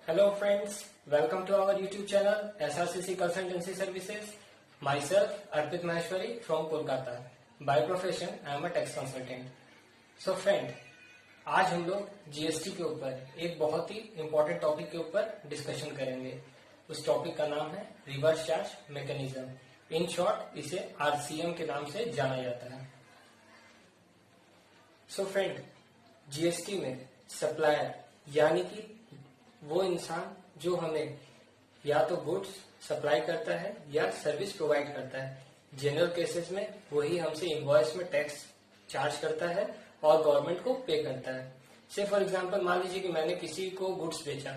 Hello friends, welcome to our YouTube channel SRCC Consultancy Services. Myself Arpit Maheshwari from Kolkata. By profession I am a tax consultant. So friend, आज हम लोग GST के ऊपर एक बहुत ही important topic के ऊपर डिस्कशन करेंगे. उस टॉपिक का नाम है reverse charge mechanism. In short इसे आरसीएम के नाम से जाना जाता है. सो फ्रेंड, जीएसटी में सप्लायर यानी कि वो इंसान जो हमें या तो गुड्स सप्लाई करता है या सर्विस प्रोवाइड करता है. जनरल केसेस में वही हमसे इनवॉइस में टैक्स चार्ज करता है और गवर्नमेंट को पे करता है. से फॉर एग्जांपल मान लीजिए कि मैंने किसी को गुड्स बेचा,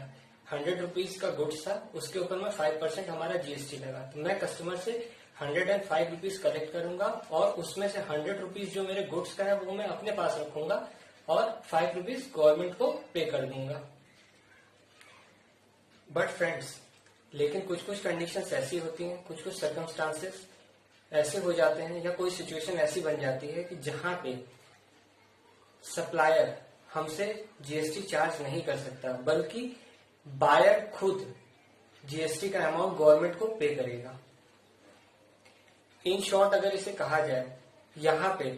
100 रुपीज का गुड्स था, उसके ऊपर में 5% हमारा जीएसटी लगा. तो मैं कस्टमर से 105 रुपीज कलेक्ट करूंगा और उसमें से 100 रुपीज जो मेरे गुड्स का है वो मैं अपने पास रखूंगा और 5 रुपीज गवर्नमेंट को पे कर दूंगा. बट फ्रेंड्स, लेकिन कुछ कुछ कंडीशंस ऐसी होती हैं, कुछ कुछ सर्कमस्टांसेस ऐसे हो जाते हैं या कोई सिचुएशन ऐसी बन जाती है कि जहां पे सप्लायर हमसे जीएसटी चार्ज नहीं कर सकता, बल्कि बायर खुद जीएसटी का अमाउंट गवर्नमेंट को पे करेगा. इन शॉर्ट अगर इसे कहा जाए, यहाँ पे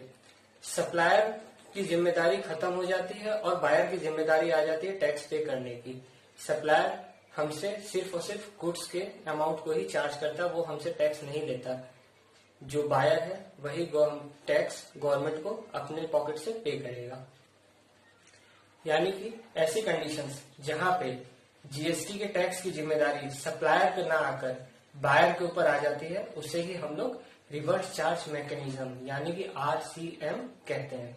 सप्लायर की जिम्मेदारी खत्म हो जाती है और बायर की जिम्मेदारी आ जाती है टैक्स पे करने की. सप्लायर हमसे सिर्फ और सिर्फ गुड्स के अमाउंट को ही चार्ज करता, वो हमसे टैक्स नहीं लेता. जो बायर है वही टैक्स गवर्नमेंट को अपने पॉकेट से पे करेगा. यानी कि ऐसी कंडीशंस जहां पे जीएसटी के टैक्स की जिम्मेदारी सप्लायर पे ना आकर बायर के ऊपर आ जाती है, उसे ही हम लोग रिवर्स चार्ज मैकेनिज्म यानी कि आरसीएम कहते हैं.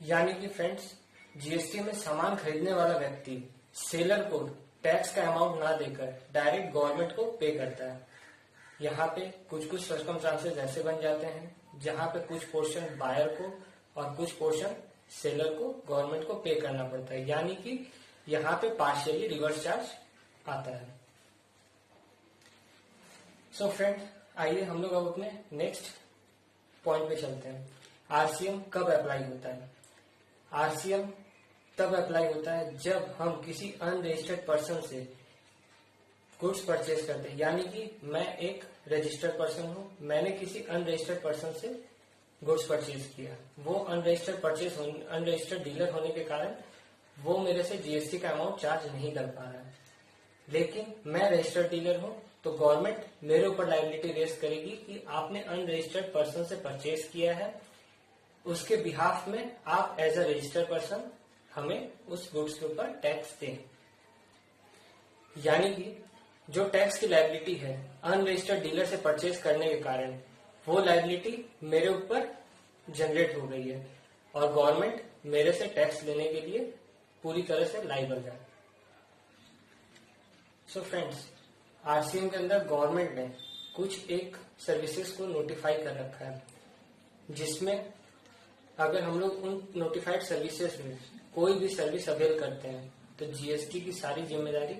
यानी कि फ्रेंड्स, जीएसटी में सामान खरीदने वाला व्यक्ति सेलर को टैक्स का अमाउंट ना देकर डायरेक्ट गवर्नमेंट को पे करता है. यहाँ पे कुछ कुछ सर्कमस्टांसेस ऐसे बन जाते हैं जहाँ पे कुछ पोर्शन बायर को और कुछ पोर्शन सेलर को गवर्नमेंट को पे करना पड़ता है. यानी कि यहाँ पे पार्शियली रिवर्स चार्ज आता है. सो फ्रेंड, आइए हम लोग अब अपने नेक्स्ट पॉइंट पे चलते हैं. आरसीएम कब अप्लाई होता है? आरसीएम तब अप्लाई होता है जब हम किसी अनरजिस्टर्ड पर्सन से गुड्स परचेज करते हैं. यानी कि मैं एक रजिस्टर्ड पर्सन हूं, मैंने किसी अनरजिस्टर्ड पर्सन से गुड्स परचेज किया. वो अनरजिस्टर्ड डीलर होने के कारण वो मेरे से जीएसटी का अमाउंट चार्ज नहीं कर पा रहा है. लेकिन मैं रजिस्टर्ड डीलर हूं तो गवर्नमेंट मेरे ऊपर लायबिलिटी रेज करेगी कि आपने अनरजिस्टर्ड पर्सन से परचेज किया है, उसके बिहाफ में आप एज अ रजिस्टर्ड पर्सन हमें उस गुड्स के ऊपर टैक्स दें. यानी कि जो टैक्स की लायबिलिटी है अनरजिस्टर्ड डीलर से परचेज करने के कारण, वो लायबिलिटी मेरे ऊपर जनरेट हो गई है और गवर्नमेंट मेरे से टैक्स लेने के लिए पूरी तरह से लायबल है. सो फ्रेंड्स, आरसीएम के अंदर गवर्नमेंट ने कुछ एक सर्विसेज को नोटिफाई कर रखा है, जिसमें अगर हम लोग उन नोटिफाइड सर्विसेज में कोई भी सर्विस अवेल करते हैं तो जीएसटी की सारी जिम्मेदारी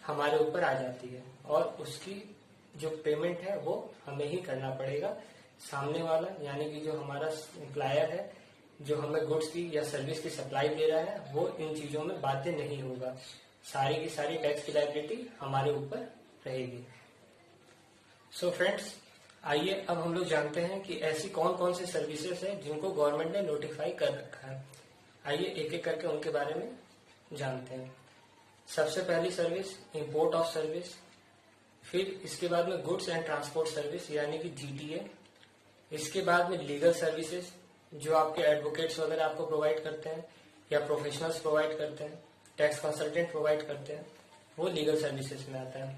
हमारे ऊपर आ जाती है और उसकी जो पेमेंट है वो हमें ही करना पड़ेगा. सामने वाला यानी कि जो हमारा एम्प्लॉयर है, जो हमें गुड्स की या सर्विस की सप्लाई दे रहा है, वो इन चीजों में बाध्य नहीं होगा. सारी की सारी टैक्स की लायबिलिटी हमारे ऊपर रहेगी. सो फ्रेंड्स, आइए अब हम लोग जानते हैं कि ऐसी कौन कौन सी सर्विसेज है जिनको गवर्नमेंट ने नोटिफाई कर रखा है. आइए एक एक करके उनके बारे में जानते हैं. सबसे पहली सर्विस इंपोर्ट ऑफ सर्विस, फिर इसके बाद में गुड्स एंड ट्रांसपोर्ट सर्विस यानी कि जीटीए. इसके बाद में लीगल सर्विसेज, जो आपके एडवोकेट्स वगैरह आपको प्रोवाइड करते हैं या प्रोफेशनल्स प्रोवाइड करते हैं, टैक्स कंसल्टेंट प्रोवाइड करते हैं, वो लीगल सर्विसेज में आता है.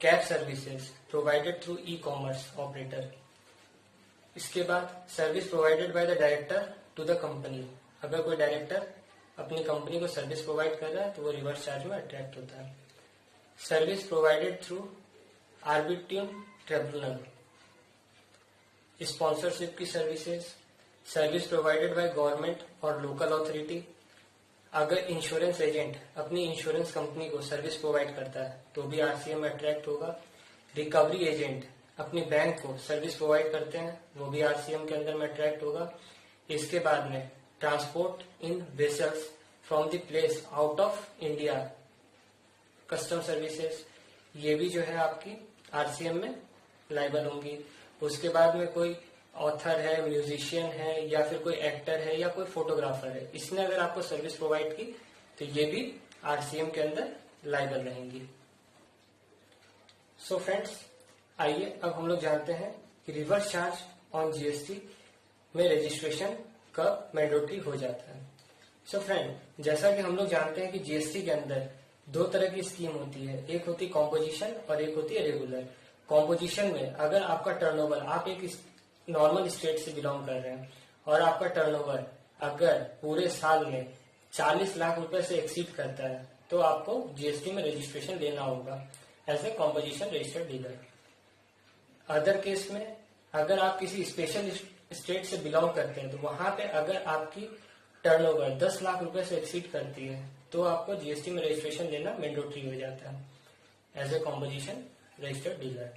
Cab services provided through e commerce operator. इसके बाद service provided by the director to the company. अगर कोई डायरेक्टर अपनी कंपनी को सर्विस प्रोवाइड कर रहा है तो वो रिवर्स चार्ज में अट्रैक्ट होता है. Service provided through arbitral tribunal. Sponsorship की services, service provided by government और लोकल अथॉरिटी. अगर इंश्योरेंस एजेंट अपनी इंश्योरेंस कंपनी को सर्विस प्रोवाइड करता है तो भी आरसीएम में अट्रैक्ट होगा. रिकवरी एजेंट अपनी बैंक को सर्विस प्रोवाइड करते हैं, वो भी आरसीएम के अंदर में अट्रैक्ट होगा. इसके बाद में transport in vessels from the place out of India custom services, ये भी जो है आपकी आरसीएम में लाइबल होंगी। उसके बाद में कोई ऑथर है, म्यूजिशियन है, या फिर कोई एक्टर है, या कोई फोटोग्राफर है, इसने अगर आपको सर्विस प्रोवाइड की तो ये भी आरसीएम के अंदर लाइबल रहेंगी। सो फ्रेंड्स, आइए अब हम लोग जानते हैं कि रिवर्स चार्ज ऑन जीएसटी में रजिस्ट्रेशन कब मैंडेटरी हो जाता है। सो फ्रेंड, जैसा कि हम लोग जानते हैं कि जीएसटी के अंदर दो तरह की स्कीम होती है, एक होती है कॉम्पोजिशन और एक होती है रेगुलर। कॉम्पोजिशन में अगर आपका टर्नओवर, आप एक नॉर्मल स्टेट से बिलोंग कर रहे हैं और आपका टर्नओवर अगर पूरे साल में 40 लाख रुपए से एक्सीड करता है तो आपको जीएसटी में रजिस्ट्रेशन लेना होगा as a composition registered dealer. Other case में अगर आप किसी स्पेशल स्टेट से बिलोंग करते हैं तो वहां पे अगर आपकी टर्नओवर 10 लाख रुपए से एक्सीड करती है तो आपको जीएसटी में रजिस्ट्रेशन लेना मैंडेटरी हो जाता है as a composition registered dealer.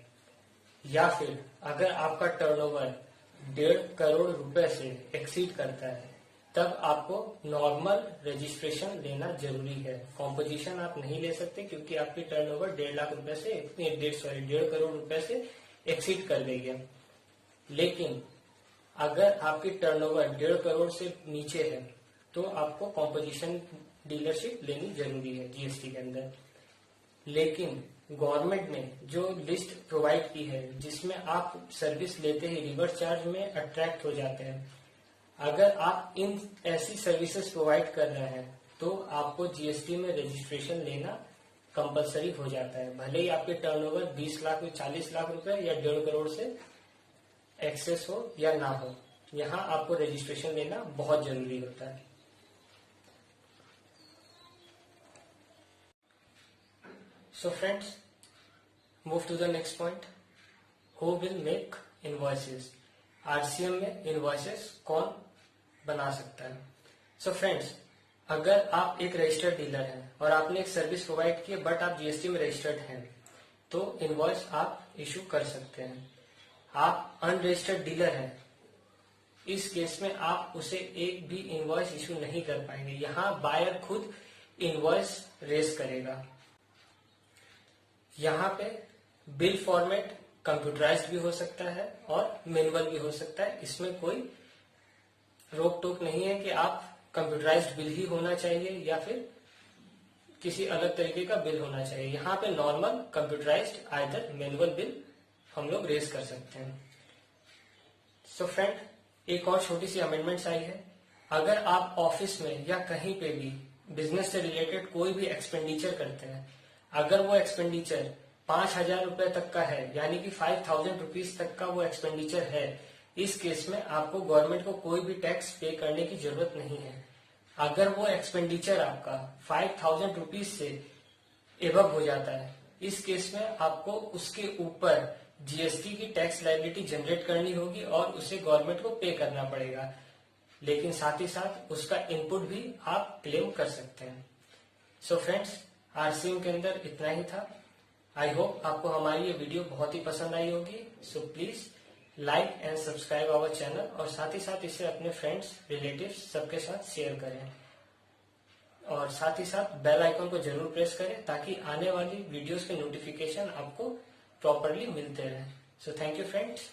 या फिर अगर आपका टर्नओवर 1.5 करोड़ रुपए से एक्सीड करता है तब आपको नॉर्मल रजिस्ट्रेशन लेना जरूरी है। कॉम्पोजिशन आप नहीं ले सकते क्योंकि आपकी टर्नओवर 1.5 लाख रुपए से 1.5 करोड़ रुपए से एक्सीड कर गई है। लेकिन अगर आपकी टर्नओवर 1.5 करोड़ से नीचे है तो आपको कॉम्पोजिशन डीलरशिप लेनी जरूरी है जीएसटी के अंदर। लेकिन गवर्नमेंट ने जो लिस्ट प्रोवाइड की है जिसमें आप सर्विस लेते ही रिवर्स चार्ज में अट्रैक्ट हो जाते हैं, अगर आप इन ऐसी सर्विसेज प्रोवाइड कर रहे हैं तो आपको जीएसटी में रजिस्ट्रेशन लेना कंपलसरी हो जाता है, भले ही आपके टर्नओवर 20 लाख 40 लाख रुपए या 1.5 करोड़ से एक्सेस हो या ना हो, यहाँ आपको रजिस्ट्रेशन लेना बहुत जरूरी होता है। So friends, move to the next point. Who will make invoices? RCM में इनवॉइसेस कौन बना सकता है? So friends, अगर आप एक रजिस्टर्ड डीलर हैं और आपने एक सर्विस प्रोवाइड की है बट आप जीएसटी में रजिस्टर्ड हैं तो इनवॉइस आप इशू कर सकते हैं। आप अनरजिस्टर्ड डीलर हैं, इस केस में आप उसे एक भी इनवॉइस इशू नहीं कर पाएंगे। यहाँ बायर खुद इनवॉइस रेज करेगा। यहाँ पे बिल फॉर्मेट कंप्यूटराइज्ड भी हो सकता है और मैनुअल भी हो सकता है, इसमें कोई रोक टोक नहीं है कि आप कंप्यूटराइज्ड बिल ही होना चाहिए या फिर किसी अलग तरीके का बिल होना चाहिए। यहाँ पे normal computerised either manual bill हम लोग रेज कर सकते हैं। सो फ्रेंड, एक और छोटी सी अमेंडमेंट्स आई है। अगर आप ऑफिस में या कहीं पे भी बिजनेस से रिलेटेड कोई भी एक्सपेंडिचर करते हैं, अगर वो एक्सपेंडिचर 5,000 रुपए तक का है, यानी कि 5,000 रुपीज तक का वो एक्सपेंडिचर है, इस केस में आपको गवर्नमेंट को कोई भी टैक्स पे करने की जरूरत नहीं है। अगर वो एक्सपेंडिचर आपका 5,000 रुपीज से एबव हो जाता है, इस केस में आपको उसके ऊपर जीएसटी की टैक्स लायबिलिटी जनरेट करनी होगी और उसे गवर्नमेंट को पे करना पड़ेगा। लेकिन साथ ही साथ उसका इनपुट भी आप क्लेम कर सकते हैं। सो फ्रेंड्स, आरसीएम के अंदर इतना ही था। आई होप आपको हमारी ये वीडियो बहुत ही पसंद आई होगी। So please like and subscribe our channel और साथ ही साथ इसे अपने फ्रेंड्स, रिलेटिव्स सबके साथ शेयर करें और साथ ही साथ बेल आइकन को जरूर प्रेस करें ताकि आने वाली वीडियोस के नोटिफिकेशन आपको प्रॉपरली मिलते रहे। So thank you friends.